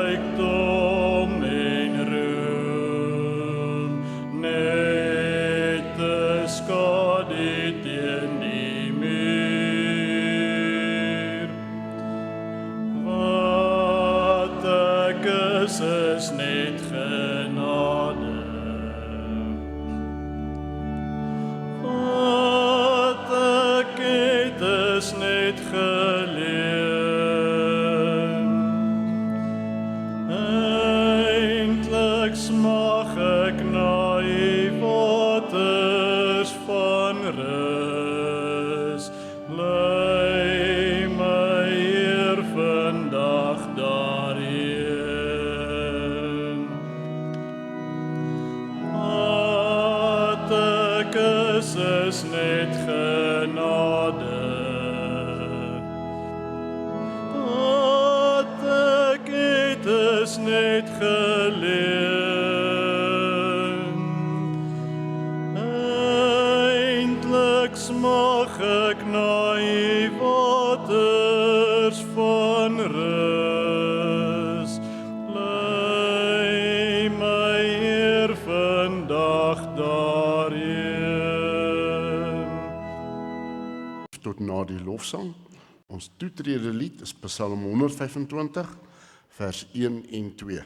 rykdom en roem, net te skade teen die muur. Wat ek is net genade. Wat ek het is net geleen. Eindelijk smag ek na die waters van rus. Lei my Heer vandag daarheen. Wat ek is net genade. Wat ek het is net geleen. Eindelijk smag ek na die waters van rus. Lei my Heer vandag daarheen. Tot na die lofsang. Ons toetrede lied is Psalm 125, vers 1 en 2.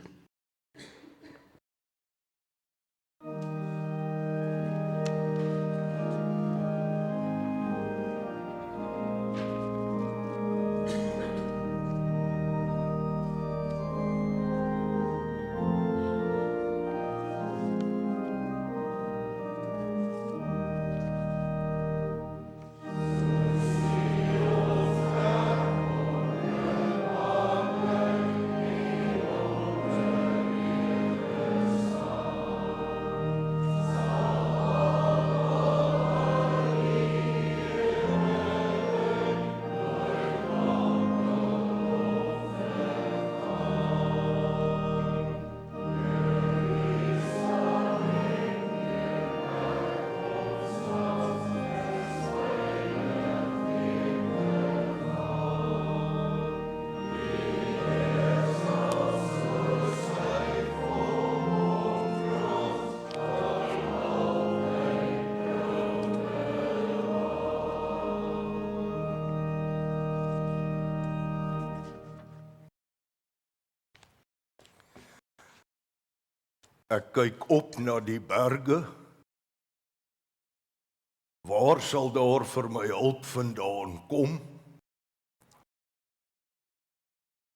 Ek kyk op na die berge. Waar sal daar vir my hulp vandaan kom?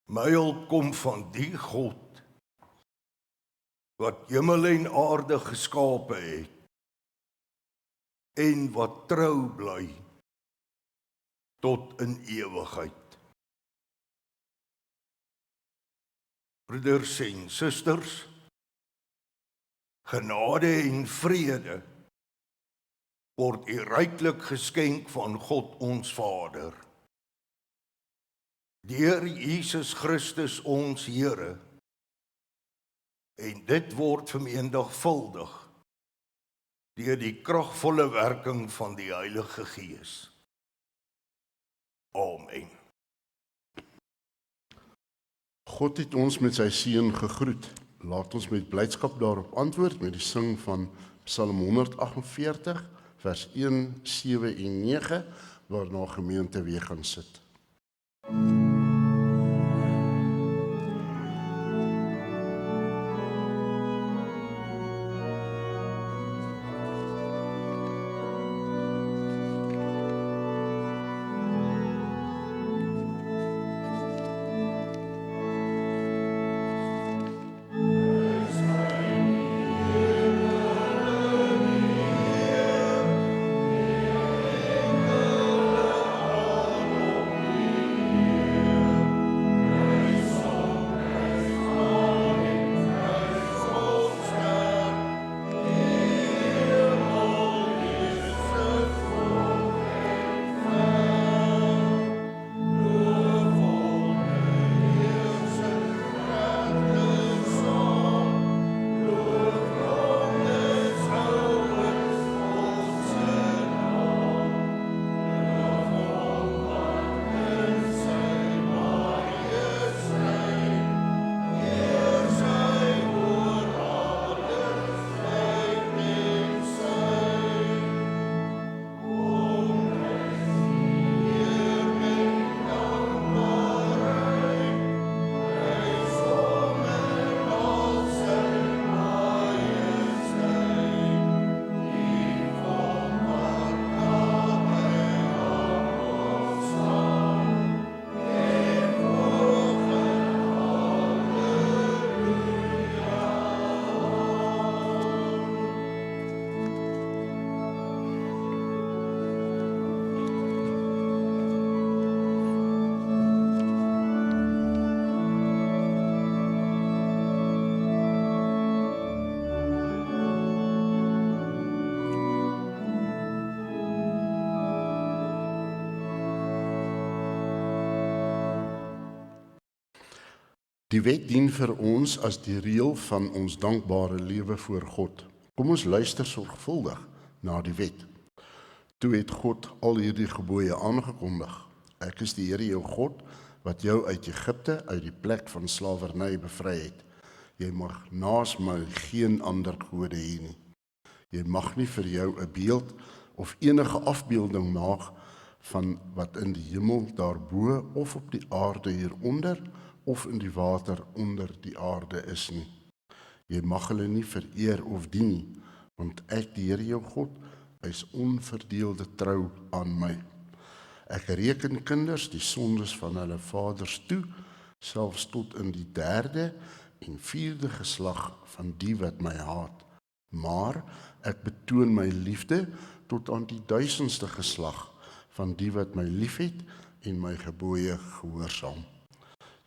My hulp kom van die God wat hemel en aarde geskape het en wat trou bly tot in ewigheid. Broeders en susters, genade en vrede word u ryklik geskenk van God ons Vader. Deur Jesus Christus ons Here, en dit word vermenigvuldig deur die kragvolle werking van die Heilige Gees. Amen. God het ons met sy seën gegroet. Laat ons met blydskap daarop antwoord met die sing van Psalm 148, vers 1, 7 en 9, waarna gemeente weer gaan sit. Amen. Die wet dien vir ons as die reël van ons dankbare lewe voor God. Kom ons luister sorgvuldig na die wet. Toe het God al hierdie gebooie aangekondig. Ek is die Here jou God, wat jou uit Egipte, uit die plek van slawerny bevry het. Jy mag naas my geen ander gode hê nie. Jy mag nie vir jou 'n beeld of enige afbeelding maak van wat in die hemel daarbo of op die aarde hieronder of in die water onder die aarde is nie. Jy mag hulle nie vereer of dien nie, want ek, die Here jou God, is onverdeelde trou aan my. Ek reken kinders die sondes van hulle vaders toe, selfs tot in die 3de en 4de geslag van die wat my haat. Maar ek betoon my liefde tot aan die 1000ste geslag van die wat my liefhet en my gebooie gehoorsaam.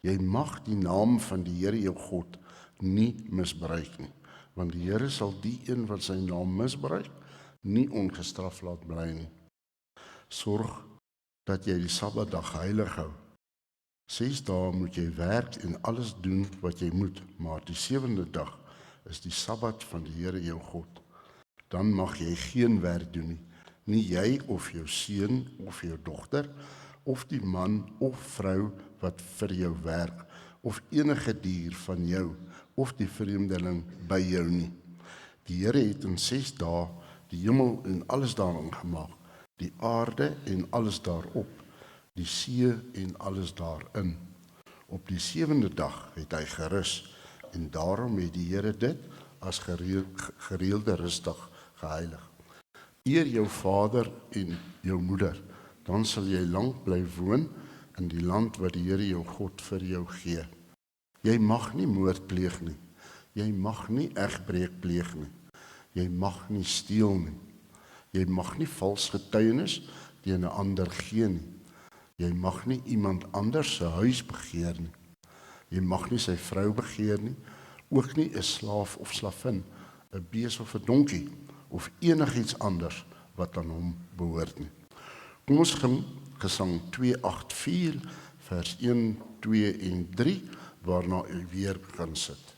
Jy mag die naam van die Here jou God nie misbruik nie, want die Here sal die een wat sy naam misbruik, nie ongestraf laat bly nie. Sorg dat jy die Sabbatdag heilig hou. 6 dae moet jy werk en alles doen wat jy moet, maar die 7de dag is die Sabbat van die Here jou God. Dan mag jy geen werk doen nie jy of jou seun of jou dogter, of die man of vrou wat vir jou werk, of enige dier van jou, of die vreemdeling by jou nie. Die Here het in 6 dae die hemel en alles daarin gemaak, die aarde en alles daarop, die see en alles daarin. Op die 7de dag het hy gerus, en daarom het die Here dit as gereelde rusdag geheilig. Eer jou vader en jou moeder, dan sal jy lank bly woon in die land wat die Here jou God vir jou gee. Jy mag nie moord pleeg nie, jy mag nie egbreek pleeg nie, jy mag nie steel nie, jy mag nie vals getuienis teen 'n ander gee nie, jy mag nie iemand anders se huis begeer nie, jy mag nie sy vrou begeer nie, ook nie 'n slaaf of slavin, 'n bees of 'n donkie, of enigiets anders wat aan hom behoort nie. Kom ons gaan Gesang 284, vers 1, 2 en 3, waarna u weer gaan sit.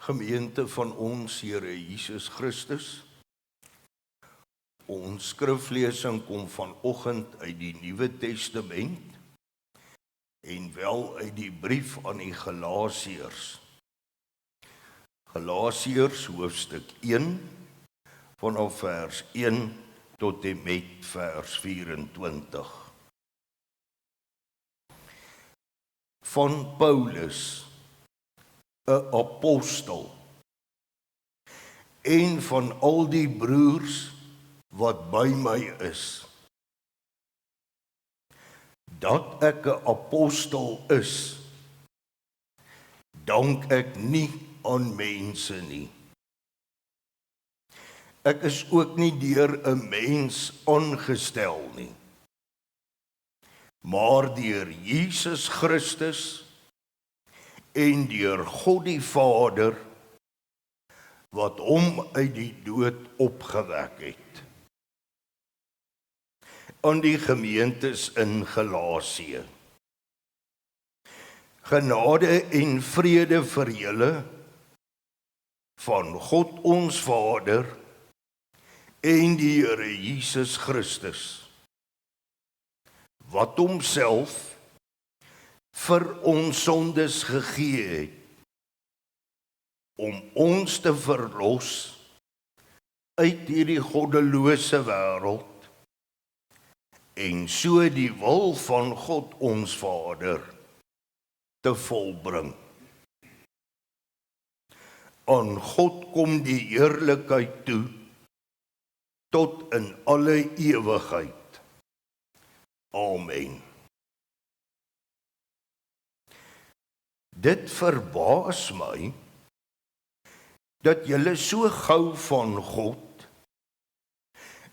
Gemeente van ons Here Jesus Christus. Ons skriflesing kom vanoggend uit die Nuwe Testament en wel uit die brief aan die Galasiërs. Galasiërs hoofstuk 1 vanaf vers 1 tot en met vers 24. Van Paulus, 'n apostel, een van al die broers wat by my is. Dat ek 'n apostel is, dank ek nie aan mense nie. Ek is ook nie deur 'n mens aangestel nie, maar deur Jesus Christus en deur God die Vader, wat hom uit die dood opgewek het. Aan die gemeentes in Galasië. Genade en vrede vir julle van God ons Vader en die Here Jesus Christus, wat homself vir ons sondes gegee het, om ons te verlos uit hierdie goddelose wêreld en so die wil van God ons Vader te volbring. Aan God kom die heerlikheid toe tot in alle ewigheid. Amen. Dit verbaas my dat julle so gou van God,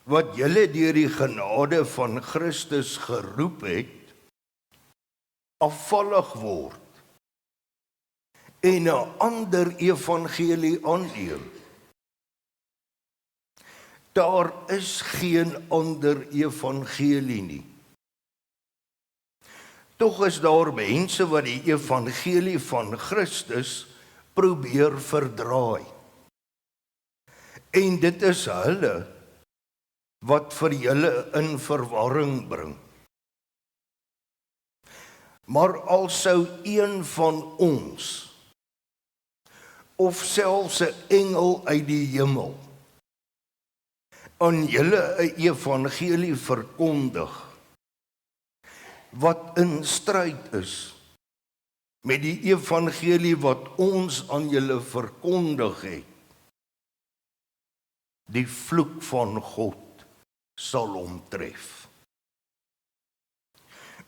wat julle deur die genade van Christus geroep het, afvallig word en 'n ander evangelie aanneem. Daar is geen ander evangelie nie. Tog is daar mense wat die evangelie van Christus probeer verdraai. En dit is hulle wat vir julle in verwarring bring. Maar al sou een van ons, of selfs 'n engel uit die hemel, aan julle 'n evangelie verkondig, wat in stryd is met die evangelie wat ons aan julle verkondig het, die vloek van God sal hom tref.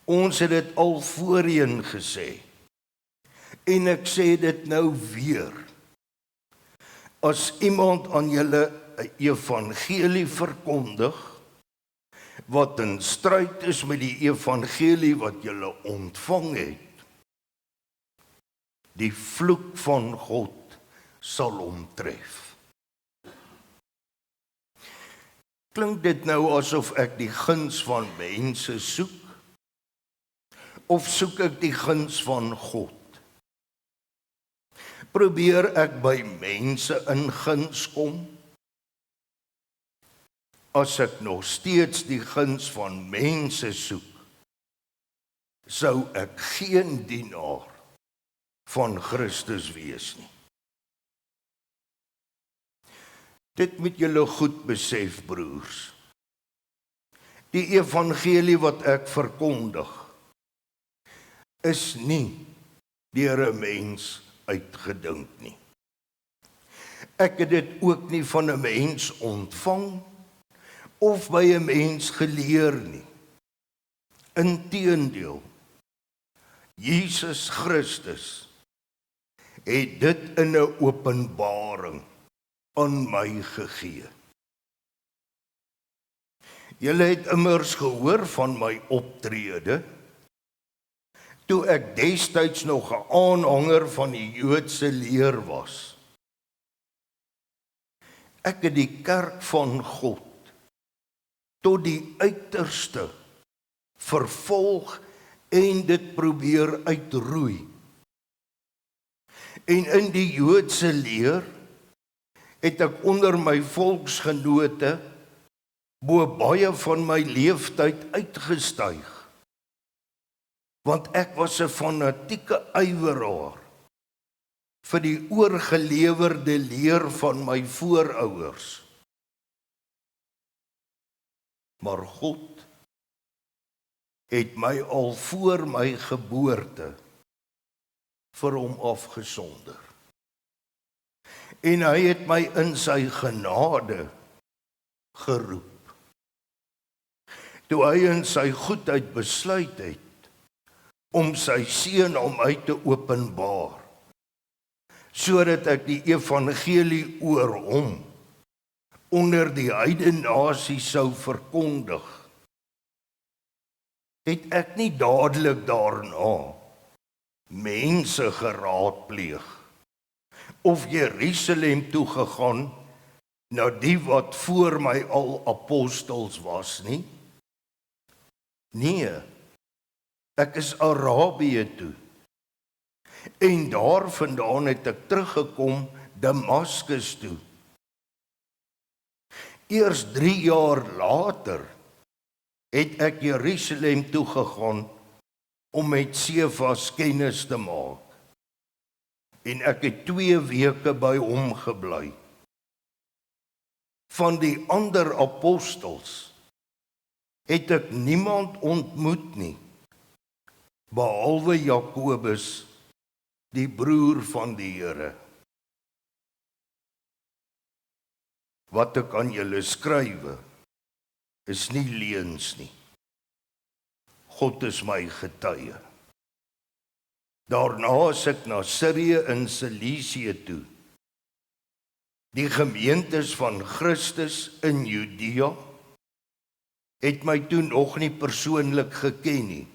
Ons het dit al voorheen gesê, en ek sê dit nou weer. As iemand aan julle 'n evangelie verkondig, wat in stryd is met die evangelie wat julle ontvang het, die vloek van God sal hom tref. Klink dit nou asof ek die guns van mense soek? Of soek ek die guns van God? Probeer ek by mense in guns kom? As ek nog steeds die guns van mense soek, sou ek geen dienaar van Christus wees nie. Dit moet julle goed besef, broers. Die evangelie wat ek verkondig, is nie deur 'n mens uitgedink nie. Ek het dit ook nie van 'n mens ontvang, of by 'n mens geleer nie. Inteendeel, Jesus Christus het dit in 'n openbaring aan my gegee. Julle het immers gehoor van my optrede, toe ek destyds nog 'n aanhanger van die Joodse leer was. Ek het die kerk van God tot die uiterste vervolg en dit probeer uitroei. En in die Joodse leer het ek onder my volksgenote bo baie van my leeftyd uitgestyg. Want ek was 'n fanatieke ywerhaar vir die oorgelewerde leer van my voorouers. Maar God het my al voor my geboorte vir hom afgesonder. En hy het my in sy genade geroep. Toe hy in sy goedheid besluit het om sy seun aan my te openbaar, sodat ek die evangelie oor hom onder die heidene nasies sou verkondig, het ek nie dadelik daarna mense geraadpleeg of Jerusalem toe gegaan na die wat voor my al apostels was nie. Nee, ek is Arabië toe. En daarvandaan het ek teruggekom Damaskus toe. Eers 3 jaar later het ek Jerusalem toe gegaan om met Sefas kennis te maak. En ek het 2 weke by hom gebly. Van die ander apostels het ek niemand ontmoet nie, behalwe Jakobus, die broer van die Here. Wat ek aan julle skrywe, is nie leuns nie. God is my getuie. Daarna is ek na Sirië en Cilicië toe. Die gemeentes van Christus in Judea het my toe nog nie persoonlik geken nie.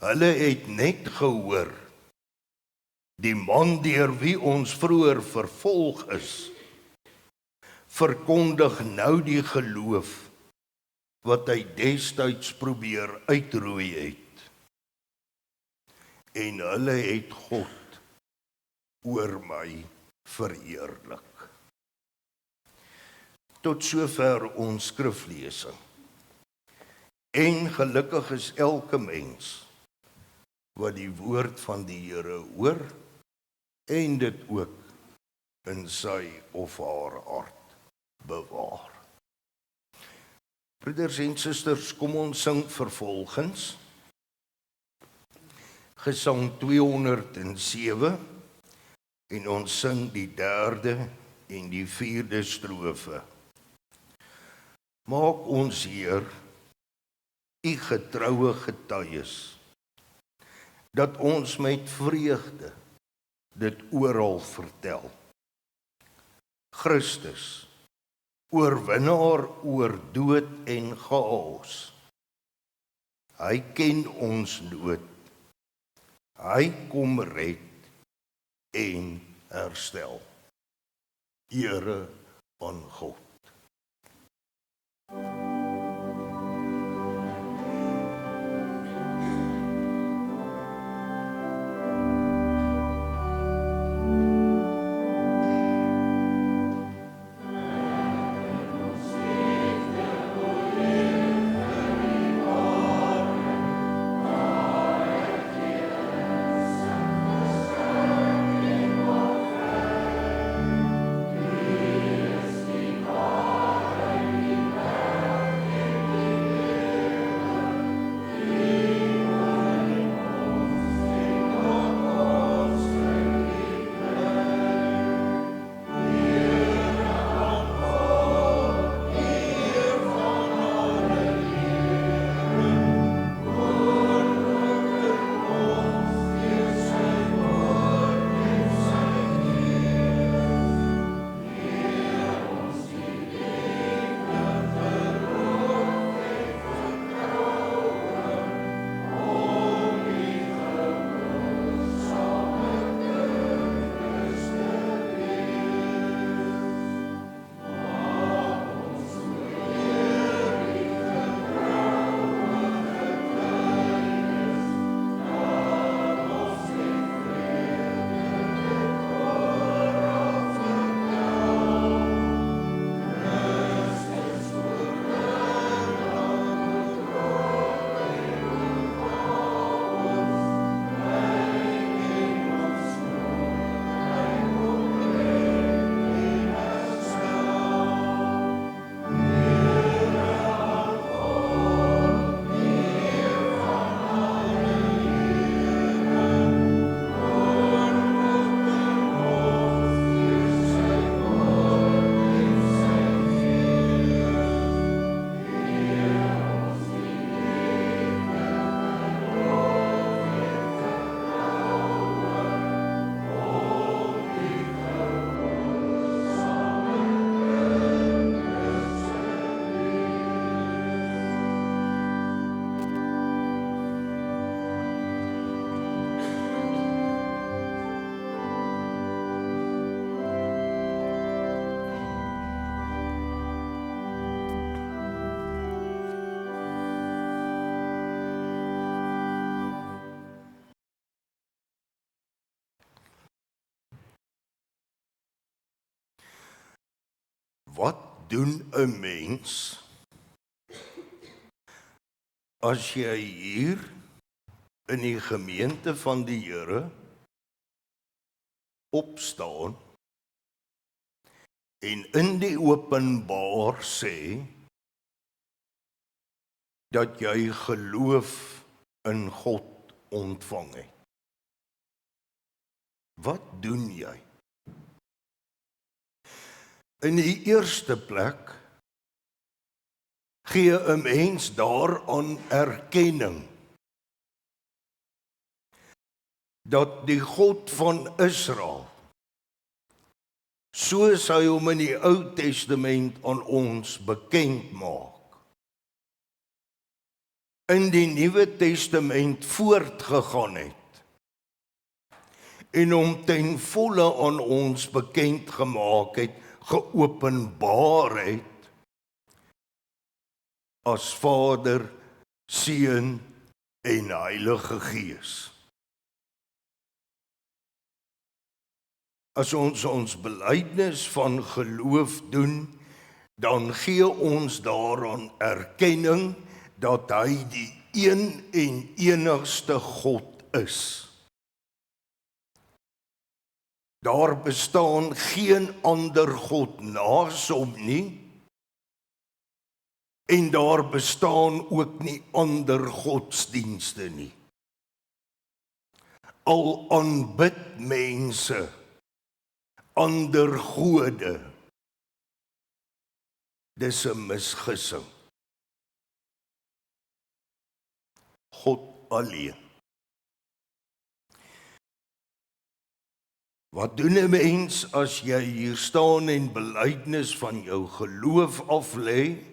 Hulle het net gehoor, die man deur wie ons vroeër vervolg is, verkondig nou die geloof wat hy destyds probeer uitroei het. En hulle het God oor my verheerlik. Tot sover ons skriflesing. En gelukkig is elke mens wat die woord van die Here hoor en dit ook in sy of haar hart bewaar. Broeders en susters, kom ons sing vervolgens Gesang 207 en ons sing die 3de en die 4de strofe. Maak ons Heer, U getroue getuies, dat ons met vreugde dit oral vertel. Christus, oorwinnaar oor dood en chaos. Hy ken ons nood. Hy kom red en herstel. Ere aan God. Die Wat doen 'n mens as jy hier in die gemeente van die Here opstaan en in die openbaar sê dat jy geloof in God ontvang het? Wat doen jy? In die eerste plek gee 'n mens daaraan erkenning dat die God van Israel, soos hy hom in die Ou Testament aan ons bekend maak, in die Nuwe Testament voortgegaan het en hom ten volle aan ons bekend gemaak het, geopenbaar het as Vader, Seun en Heilige Gees. As ons belydenis van geloof doen, dan gee ons daaraan erkenning dat hy die een en enigste God is. Daar bestaan geen ander God naas hom nie, en daar bestaan ook nie ander godsdienste nie. Al aanbid mense ander gode, dis 'n misgissing. God alleen. Wat doen 'n mens as jy hier staan en belydenis van jou geloof aflê?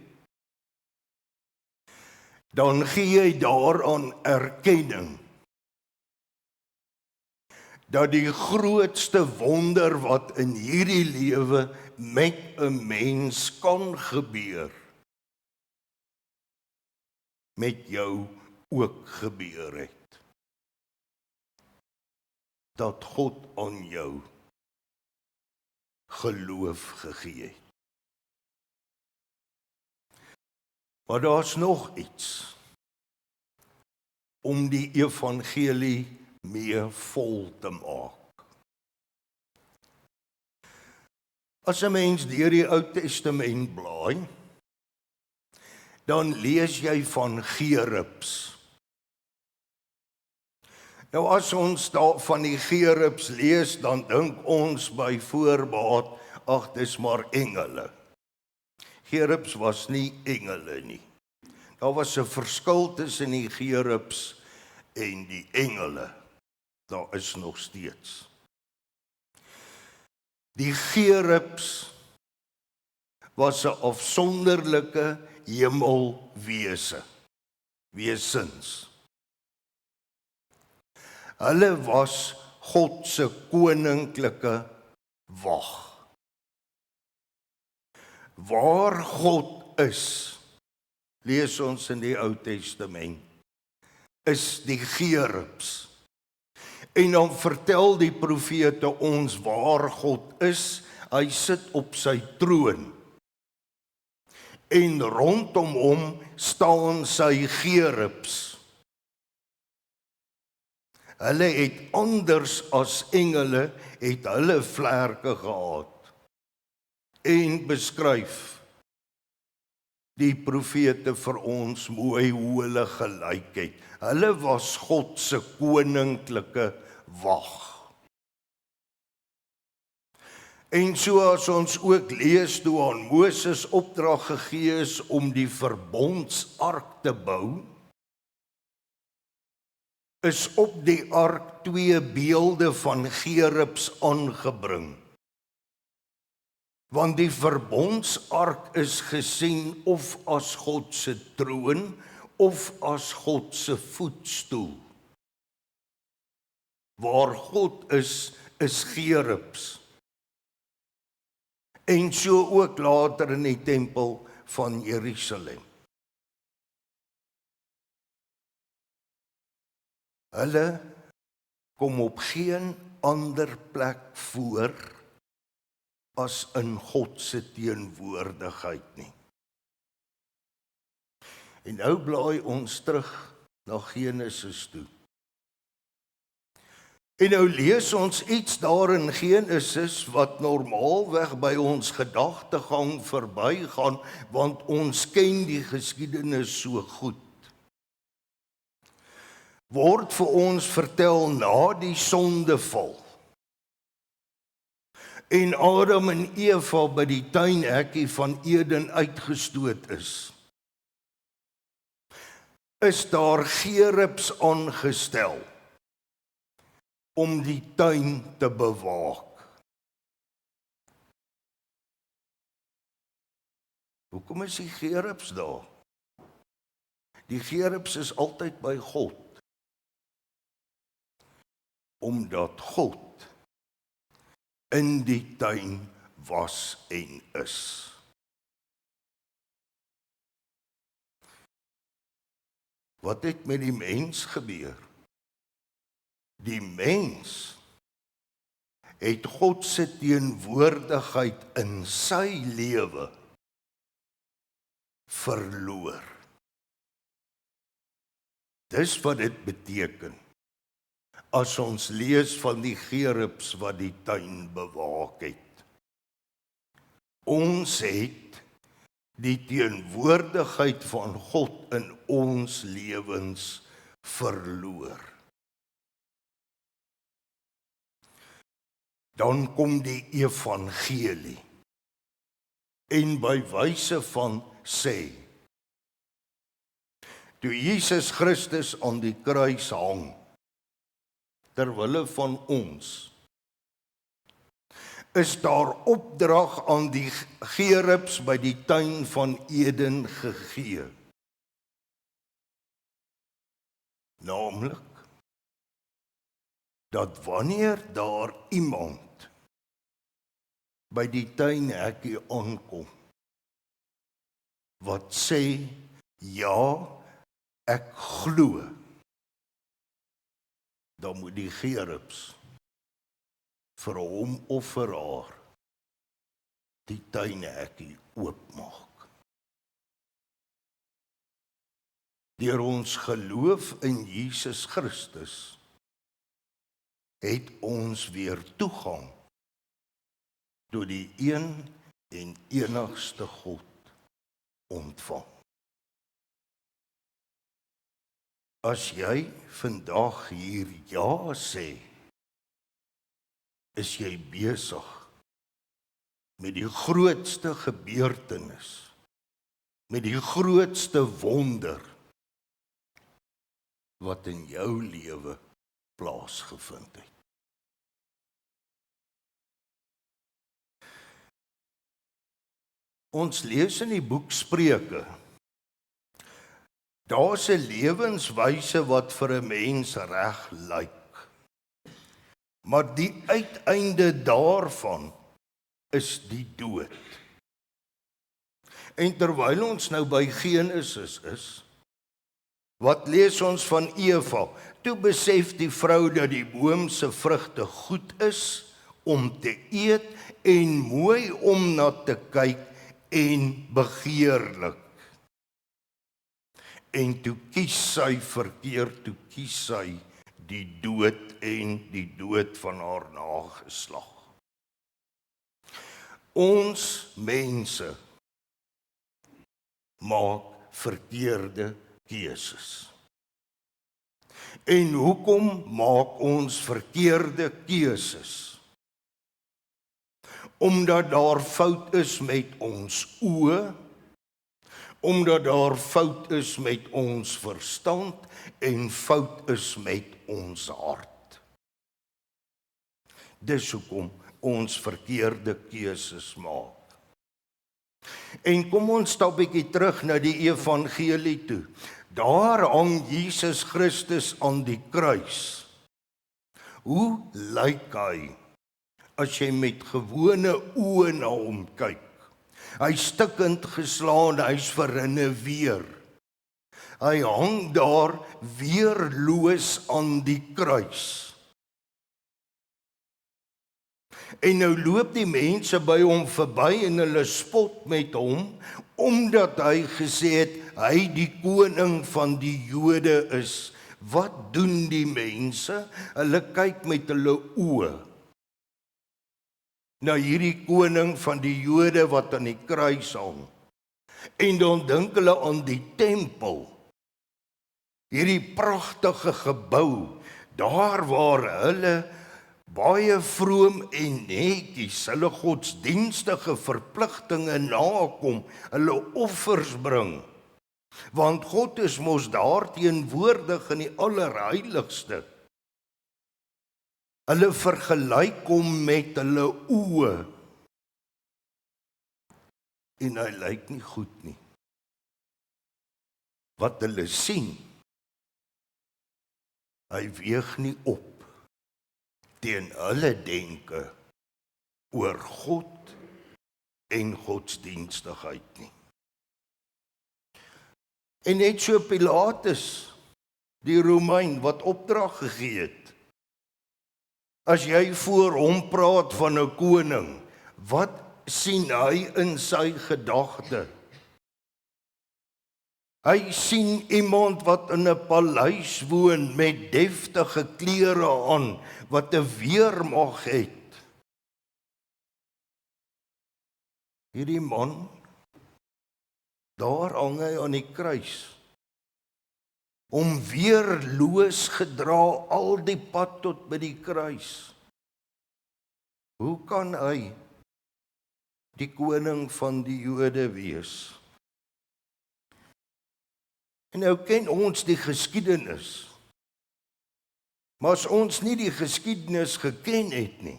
Dan gee jy daaraan erkenning dat die grootste wonder wat in hierdie lewe met 'n mens kan gebeur, met jou ook gebeur het. Dat God aan jou geloof gegee het. Maar daar's nog iets om die evangelie meer vol te maak. As 'n mens deur die Ou Testament blaai, dan lees jy van Gerubs. Nou as ons daar van die Gerubs lees, dan dink ons by voorbaat, ag, dis maar engele. Gerubs was nie engele nie. Daar was 'n verskil tussen die Gerubs en die engele. Daar is nog steeds. Die Gerubs was 'n afsonderlike hemelwesens. Hulle was God se koninklike wag. Waar God is, lees ons in die Ou Testament, is die Gerubs. En dan vertel die profete ons waar God is. Hy sit op sy troon. En rondom hom staan sy Gerubs. Hulle het anders as engele, het hulle vlerke gehad. En beskryf die profete vir ons mooi hoe hulle gelyk het. Hulle was God se koninklike wag. En so as ons ook lees toe aan Moses opdrag gegee is om die verbondsark te bou, is op die ark 2 beelde van Gerubs aangebring. Want die verbondsark is gesien of as God se troon of as God se voetstoel. Waar God is Gerubs. En so ook later in die tempel van Jerusalem. Hulle kom op geen ander plek voor as in God se teenwoordigheid nie. En nou blaai ons terug na Genesis toe. En nou lees ons iets daar in Genesis wat normaalweg by ons gedagtegang verbygaan, want ons ken die geskiedenis so goed. Word vir ons vertel na die sondeval. En Adam en Eva by die tuinhekkie van Eden uitgestoot is daar gerubs aangestel om die tuin te bewaak. Hoekom is die gerubs daar? Die gerubs is altyd by God. Omdat God in die tuin was en is. Wat het met die mens gebeur? Die mens het God se teenwoordigheid in sy lewe verloor. Dis wat dit beteken as ons lees van die gerubs wat die tuin bewaak het. Ons het die teenwoordigheid van God in ons lewens verloor. Dan kom die evangelie en by wyse van sê, toe Jesus Christus aan die kruis hang, terwille van ons, is daar opdrag aan die gerubs by die tuin van Eden gegee. Naamlik, dat wanneer daar iemand by die tuinhekkie aankom, wat sê, ja, ek glo, dan moet die gerubs vir hom of vir haar die tuinhekkie oopmaak. Deur ons geloof in Jesus Christus het ons weer toegang tot die een en enigste God ontvang. As jy vandag hier ja sê, is jy besig met die grootste gebeurtenis, met die grootste wonder wat in jou lewe plaasgevind het. Ons lees in die boek Spreuke, daar's 'n lewenswyse wat vir 'n mens reg lyk, maar die uiteinde daarvan is die dood. En terwyl ons nou by Genesis is, wat lees ons van Eva? Toe besef die vrou dat die boom se vrugte goed is om te eet en mooi om na te kyk en begeerlik. En toe kies sy verkeerd, toe kies sy die dood en die dood van haar nageslag. Ons mense maak verkeerde keuses. En hoekom maak ons verkeerde keuses? Omdat daar fout is met ons oë, omdat daar fout is met ons verstand en fout is met ons hart. Dis hoekom ons verkeerde keuses maak. En kom ons stap 'n bietjie terug na die evangelie toe. Daar hang Jesus Christus aan die kruis. Hoe lyk hy as jy met gewone oë na hom kyk? Hy stikkend geslaan, hy's verrinne weer. Hy hang daar weerloos aan die kruis. En nou loop die mense by hom verby en hulle spot met hom, omdat hy gesê het, hy die koning van die Jode is. Wat doen die mense? Hulle kyk met hulle oë na hierdie koning van die Jode wat aan die kruis hang. En dan dink hulle aan die tempel, hierdie pragtige gebou, daar waar hulle baie vroom en netjies hulle godsdienstige verpligtinge nakom, hulle offers bring. Want God is mos daar teenwoordig in die allerheiligste. Hulle vergelyk hom met hulle oë. En hy lyk nie goed nie. Wat hulle sien, hy weeg nie op teen hulle denke oor God en godsdienstigheid nie. En net so Pilatus, die Romein wat opdrag gegee het. As jy voor hom praat van 'n koning, wat sien hy in sy gedagte? Hy sien iemand wat in 'n paleis woon met deftige klere aan, wat 'n weermag het. Hierdie man, daar hang hy aan die kruis, om weerloos gedra al die pad tot by die kruis. Hoe kan hy die koning van die Jode wees? En nou ken ons die geskiedenis. Maar as ons nie die geskiedenis geken het nie,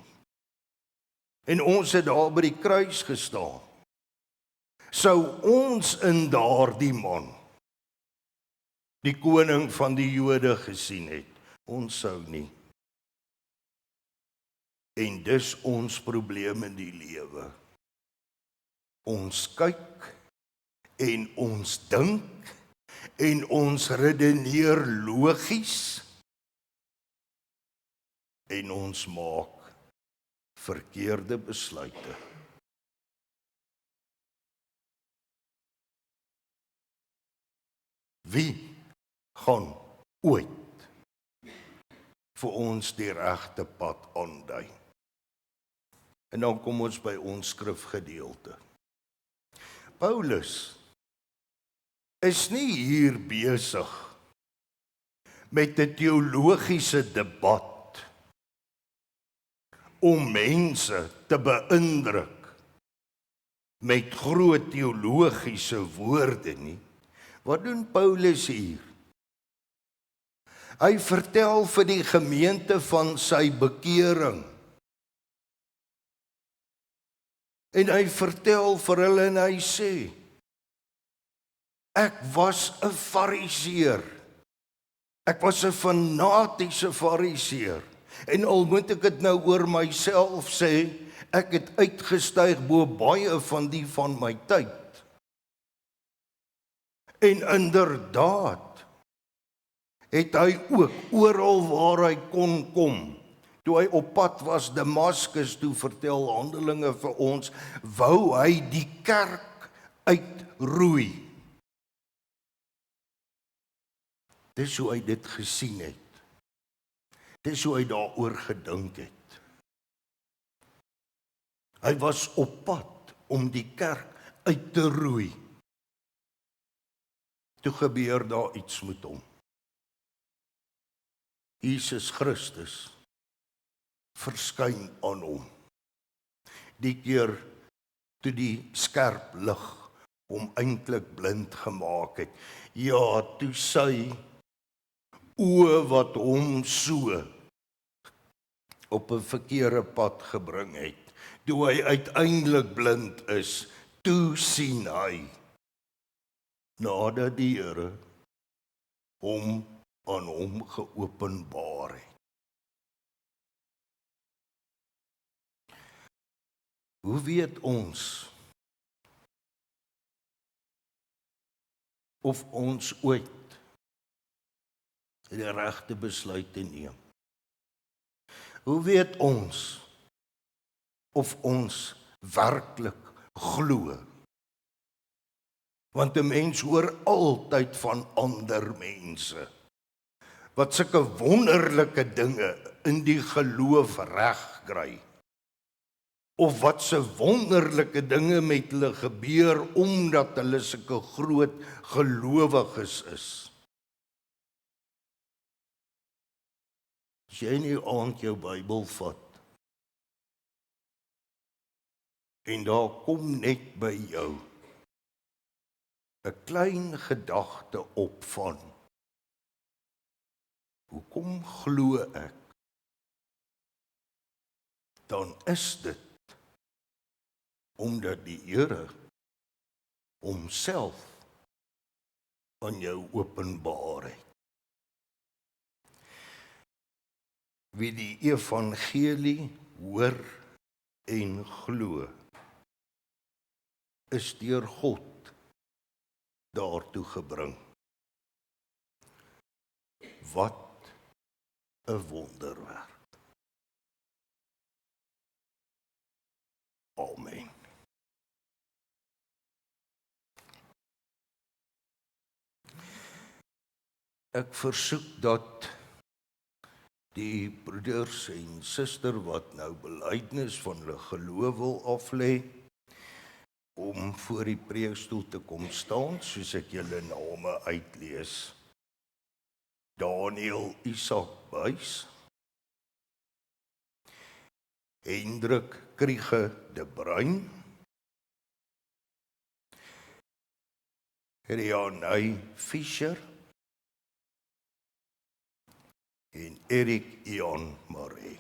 en ons het daar by die kruis gestaan, sou ons in daardie man die koning van die Jode gesien het. Ons sou nie. En dis ons probleem in die lewe. Ons kyk en ons dink en ons redeneer logies en ons maak verkeerde besluite. Wie gaan ooit vir ons die regte pad aandui? En dan kom ons by ons skrifgedeelte. Paulus is nie hier besig met 'n teologiese debat om mense te beïndruk met groot teologiese woorde nie. Wat doen Paulus hier? Hy vertel vir die gemeente van sy bekering. En hy vertel vir hulle en hy sê, ek was 'n fariseer. Ek was 'n fanatiese fariseer. En al moet ek dit nou oor myself sê, ek het uitgestyg bo baie van die van my tyd. En inderdaad het hy ook oral waar hy kon kom. Toe hy op pad was Damaskus toe, vertel Handelinge vir ons, wou hy die kerk uitroei. Dis hoe hy dit gesien het. Dis hoe hy daaroor gedink het. Hy was op pad om die kerk uit te roei. Toe gebeur daar iets met hom. Jesus Christus verskyn aan hom. Die keer toe die skerp lig hom eintlik blind gemaak het. Ja, toe sy oë wat hom so op 'n verkeerde pad gebring het. Toe hy uiteindelik blind is, toe sien hy nadat die Here hom aan hom geopenbaar het. Hoe weet ons of ons ooit die regte besluite neem? Hoe weet ons of ons werklik glo. Want 'n mens hoor altyd van ander mense wat sulke wonderlike dinge in die geloof regkry. Of wat se wonderlike dinge met hulle gebeur omdat hulle sulke groot gelowiges is. As jy in die aand jou Bybel vat en daar kom net by jou 'n klein gedagte op van hoekom glo ek? Dan is dit omdat die Here homself aan jou openbaar het. Wie die evangelie hoor en glo, is deur God daartoe gebring. Wat 'n wonderwerk. Amen. Ek versoek dat die broeders en suster wat nou belydenis van hulle geloof wil aflê, om voor die preekstoel te kom staan, soos ek julle name uitlees. Daniel Isak Buys, Hendrik Kriege de Bruin, Rianay Fischer en Erik Jan Maree.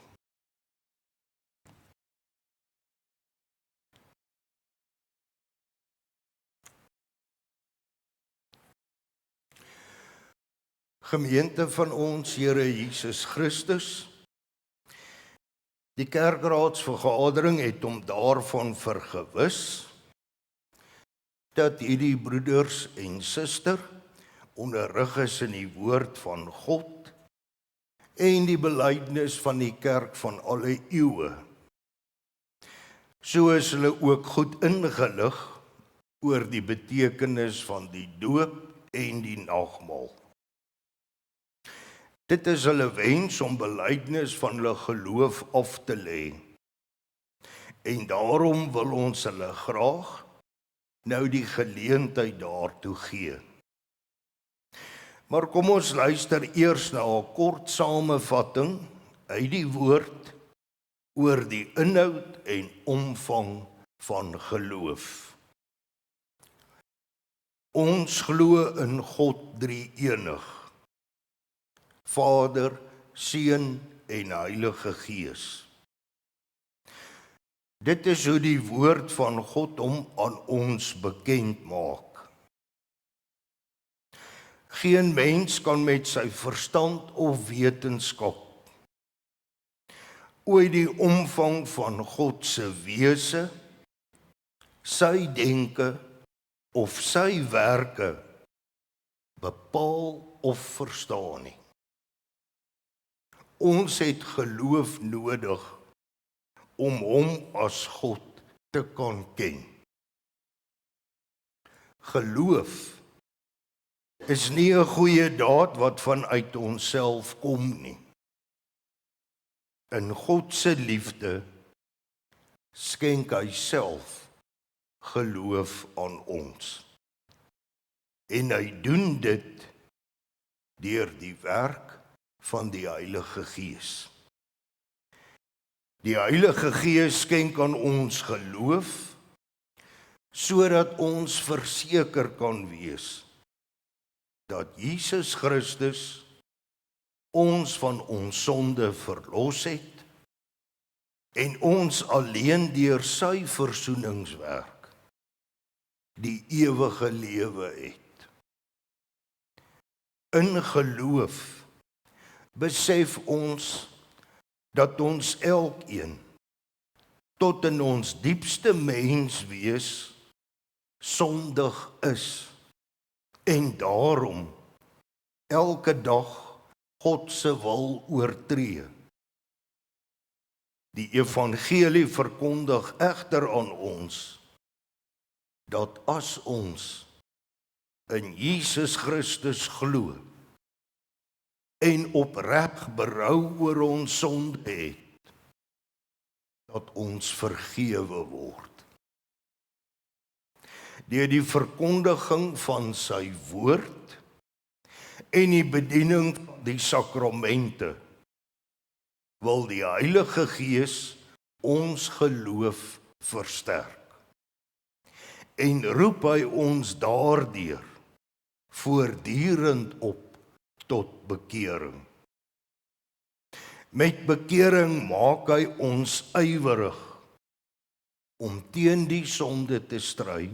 Gemeente van ons Here Jesus Christus, die kerkraadsvergadering het hom daarvan vergewis dat hierdie broeders en suster onderrig is in die woord van God en die belydenis van die kerk van alle eeue. So is hulle ook goed ingelig oor die betekenis van die doop en die nagmaal. Dit is hulle wens om belydenis van hulle geloof af te lê. En daarom wil ons hulle graag nou die geleentheid daartoe gee. Maar kom ons luister eers na 'n kort samevatting uit die woord oor die inhoud en omvang van geloof. Ons glo in God drie-enig. Vader, Seun en Heilige Gees. Dit is hoe die woord van God hom aan ons bekend maak. Geen mens kan met sy verstand of wetenskap ooit die omvang van God se wese, sy denke of sy werke bepaal of verstaan nie. Ons het geloof nodig om hom as God te kan ken. Geloof is nie 'n goeie daad wat vanuit onsself kom nie. In God se liefde skenk hy self geloof aan ons. En hy doen dit deur die werk van die Heilige Gees. Die Heilige Gees skenk aan ons geloof, sodat ons verseker kan wees dat Jesus Christus ons van ons sonde verlos het en ons alleen deur sy versoeningswerk die ewige lewe het. In geloof besef ons dat ons elkeen tot in ons diepste menswees sondig is en daarom elke dag God se wil oortree. Die evangelie verkondig egter aan ons dat as ons in Jesus Christus glo en opreg berou oor ons sonde het, dat ons vergewe word. Deur die verkondiging van sy woord en die bediening van die sakramente wil die Heilige Gees ons geloof versterk en roep hy ons daardeur voortdurend op tot bekering. Met bekering maak hy ons ywerig om teen die sonde te stry,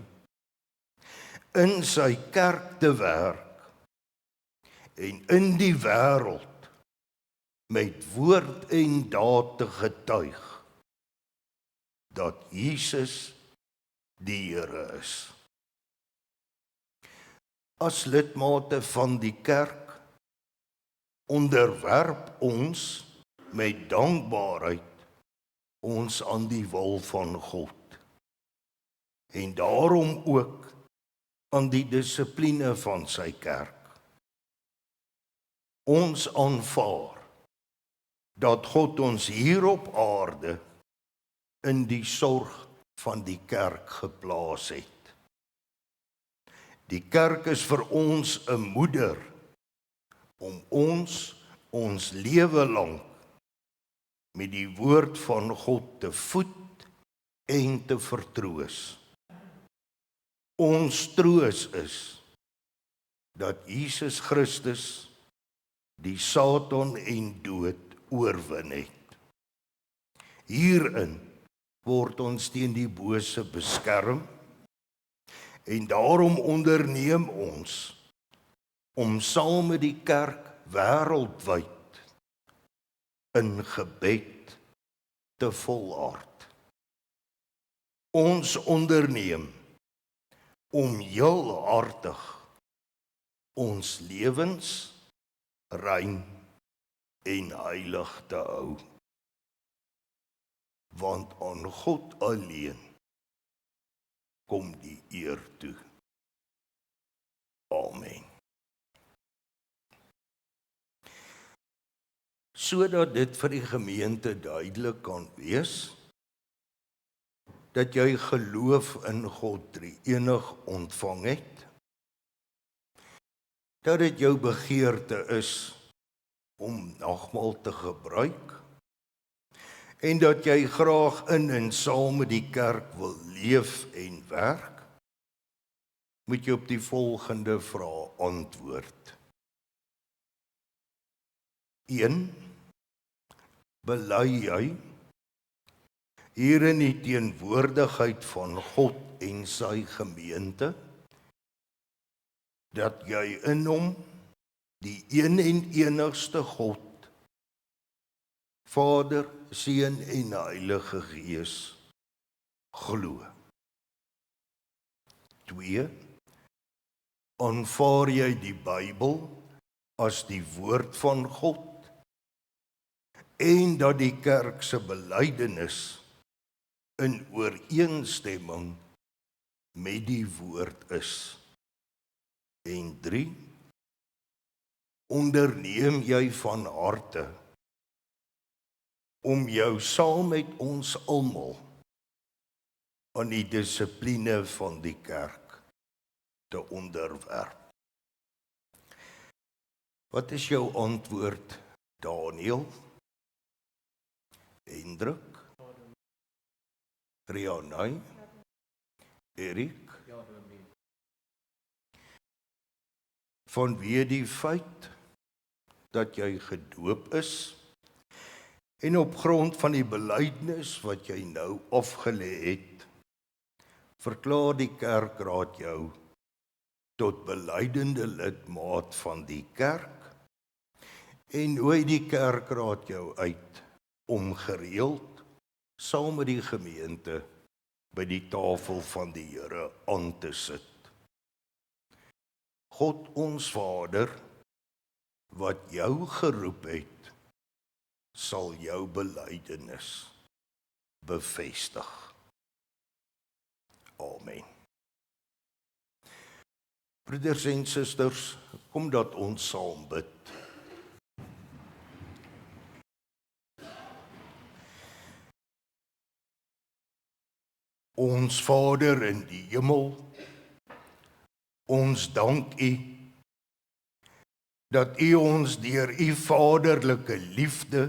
in sy kerk te werk en in die wêreld met woord en daad te getuig dat Jesus die Here is. As lidmate van die kerk onderwerp ons met dankbaarheid ons aan die wil van God en daarom ook aan die dissipline van sy kerk. Ons aanvaar dat God ons hier op aarde in die sorg van die kerk geplaas het. Die kerk is vir ons 'n moeder om ons lewe lank met die woord van God te voed en te vertroos. Ons troos is dat Jesus Christus die Satan en dood oorwin het. Hierin word ons teen die bose beskerm en daarom onderneem ons om saam met die kerk wêreldwyd in gebed te volhard. Ons onderneem om heelhartig ons lewens rein en heilig te hou, want aan God alleen kom die eer toe. Amen. Sodat dit vir die gemeente duidelik kan wees, dat jy geloof in God drie-enig ontvang het, dat dit jou begeerte is om nagmaal te gebruik, en dat jy graag in en saam met die kerk wil leef en werk, moet jy op die volgende vrae antwoord. 1. Bely jy hier in die teenwoordigheid van God en sy gemeente, dat jy in hom die een en enigste God, Vader, Seun en Heilige Gees glo. 2. Aanvaar jy die Bybel as die woord van God en dat die kerk se belydenis in ooreenstemming met die woord is. En 3. Onderneem jy van harte om jou saam met ons almal aan die dissipline van die kerk te onderwerp. Wat is jou antwoord, Daniel? Hendrik? Rianai? Erik? Vanweë die feit dat jy gedoop is en op grond van die belydenis wat jy nou afgelê het, verklaar die kerkraad jou tot belydende lidmaat van die kerk en nooi die kerkraad jou uit om gereeld saam met die gemeente by die tafel van die Here aan te sit. God ons Vader, wat jou geroep het, sal jou belydenis bevestig. Amen. Broeders en susters, kom dat ons saam bid. Ons Vader in die hemel, ons dank U dat U ons deur U vaderlike liefde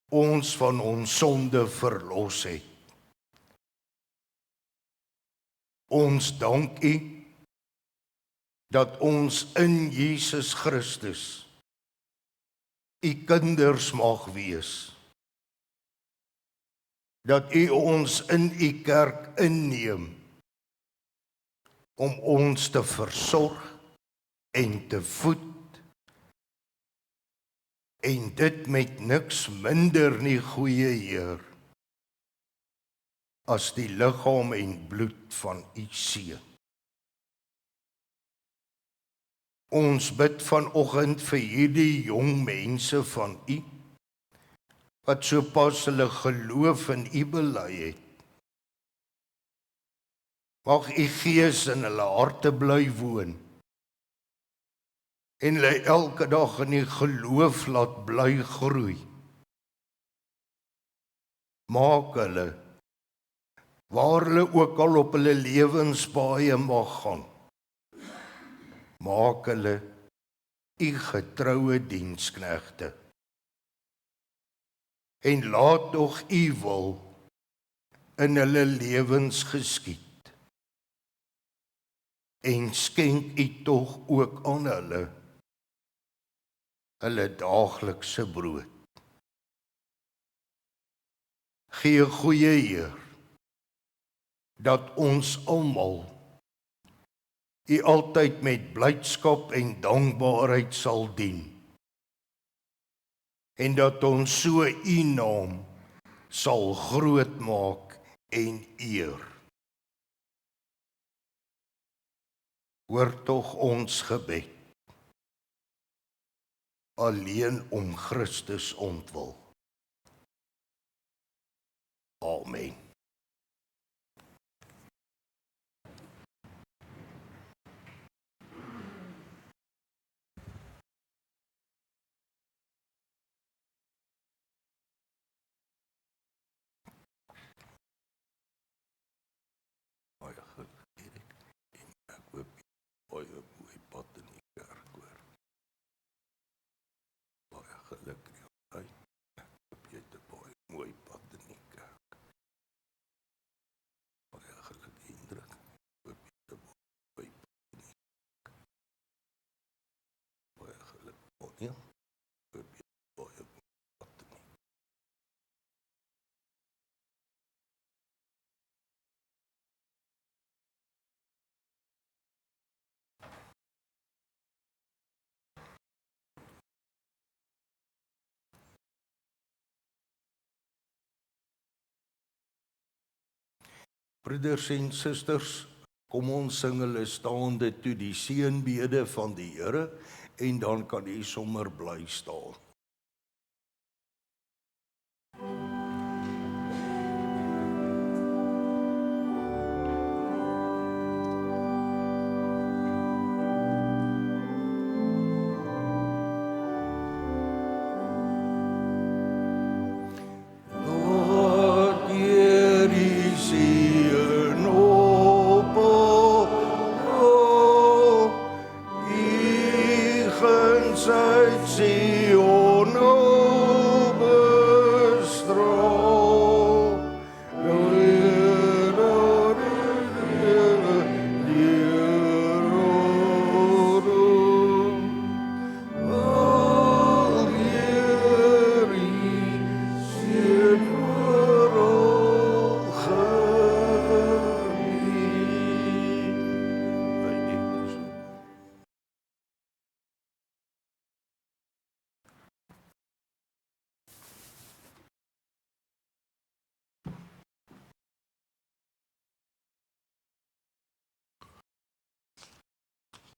ons van ons sonde verlos het. Ons dank U dat ons in Jesus Christus U kinders mag wees. Dat U ons in U kerk inneem om ons te versorg en te voed en dit met niks minder nie, goeie Heer, as die liggaam en bloed van U seun. Ons bid vanoggend vir hierdie jong mense van U, wat so pas hulle geloof in U bely het. Mag U Gees in hulle harte bly woon, en hulle elke dag in die geloof laat bly groei. Maak hulle, waar hulle ook al op hulle lewenspaaie mag gaan, maak hulle U getroue diensknegte. En laat tog U wil in hulle lewens geskied. En skenk U tog ook aan hulle daaglikse brood. Gee goeie Heer, dat ons almal U altyd met blydskap en dankbaarheid sal dien. En dat ons so U naam sal groot maak en eer. Hoor tog ons gebed, alleen om Christus ontwil. Amen. Baie mooi pad in die kerk hoor. Baie geluk in jou tyd. Ek hoop jy het 'n baie mooi pad in die kerk. Baie geluk Hendrik. Ek hoop jy het 'n mooi pad in die kerk. Baie geluk Bonnie. Ek hoop jy het 'n baie mooi pad in die kerk. Broeders en susters, kom ons sing hulle staande toe die seënbede van die Here en dan kan U sommer bly staan.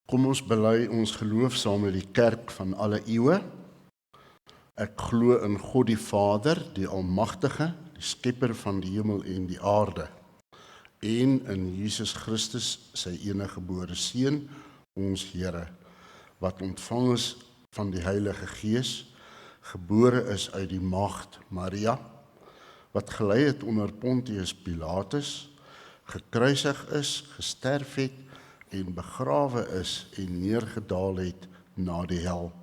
Kom ons bely ons geloof saam met die kerk van alle eeue. Ek glo in God die Vader, die Almagtige, die skepper van die hemel en die aarde, en in Jesus Christus, sy eniggebore Seun, ons Here, wat ontvang is van die Heilige Gees, gebore is uit die maagd Maria, wat gelei het onder Pontius Pilatus, gekruisig is, gesterf het en begrawe is en neergedaal het na die hel,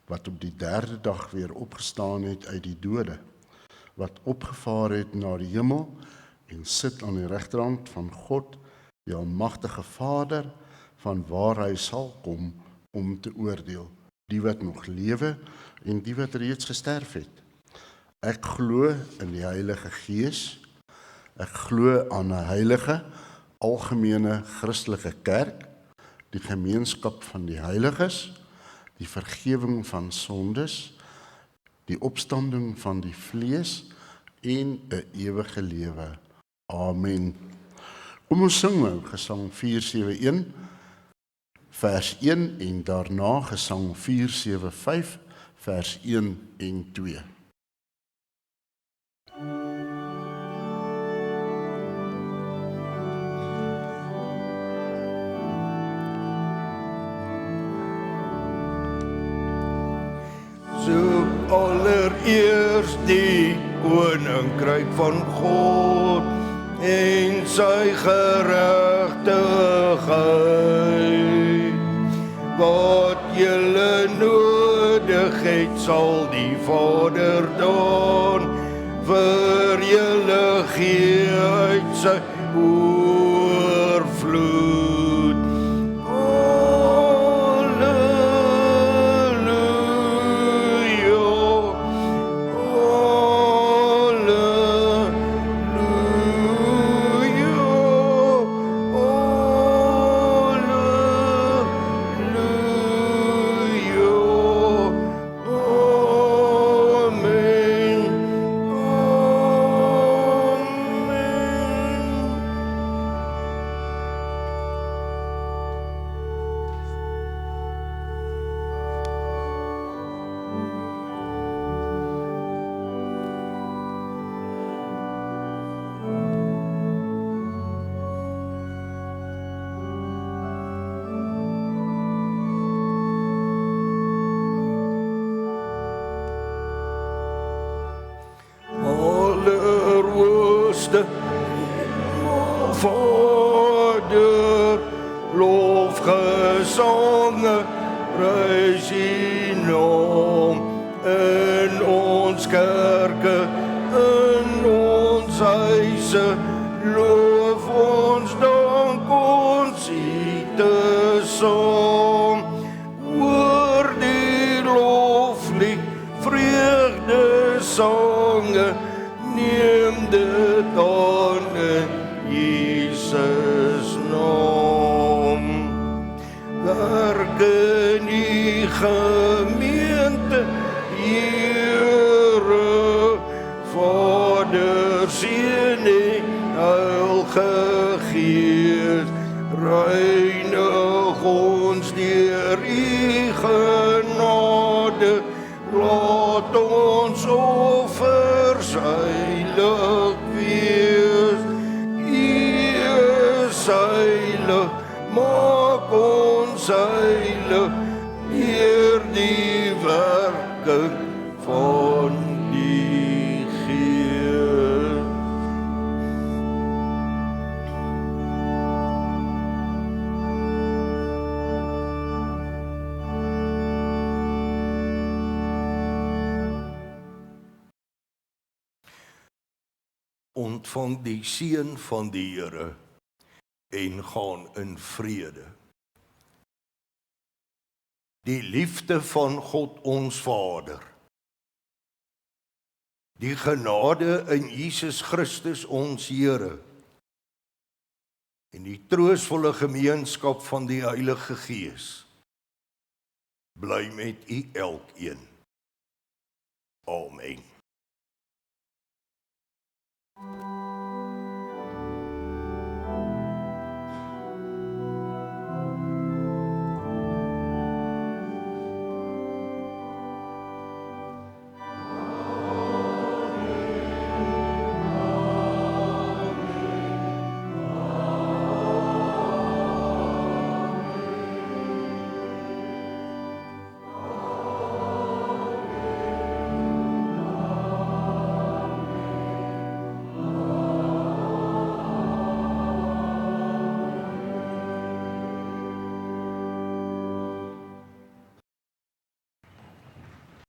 wat op die 3de dag weer opgestaan het uit die dode, wat opgevaar het na die hemel en sit aan die regterhand van God, die Almagtige Vader, van waar hy sal kom om te oordeel, die wat nog lewe en die wat reeds gesterf het. Ek glo in die Heilige Gees, ek glo aan 'n heilige, algemene Christelike kerk, die gemeenskap van die heiliges, die vergifnis van sondes, die opstanding van die vlees en 'n ewige lewe. Amen. Kom ons sing nou Gesang 471, vers 1 en daarna Gesang 475, vers 1 en 2. Soek allereers die koninkryk van God en sy geregtigheid. Wat julle nodig het, sal die Vader doen, vir julle gee uit sy oorvloed. Vader, lofgezongen, prys U naam in ons kerke, in ons huise, loof ons, dank ons U te saam. Hoor die loflied, vreugdesange, neem dit aan in Jesus naam. Werk in die gemeente, Here, Vader, Seun en Heilige Gees, reinig ons deur U genade, laat ons offers heilig wees. U is heilig, maak ons heilig deur die werking van die Gees. Ontvang die seën van die Here en gaan in vrede. Die liefde van God ons Vader, die genade in Jesus Christus ons Here en die troostvolle gemeenskap van die Heilige Gees bly met u elkeen. Amen.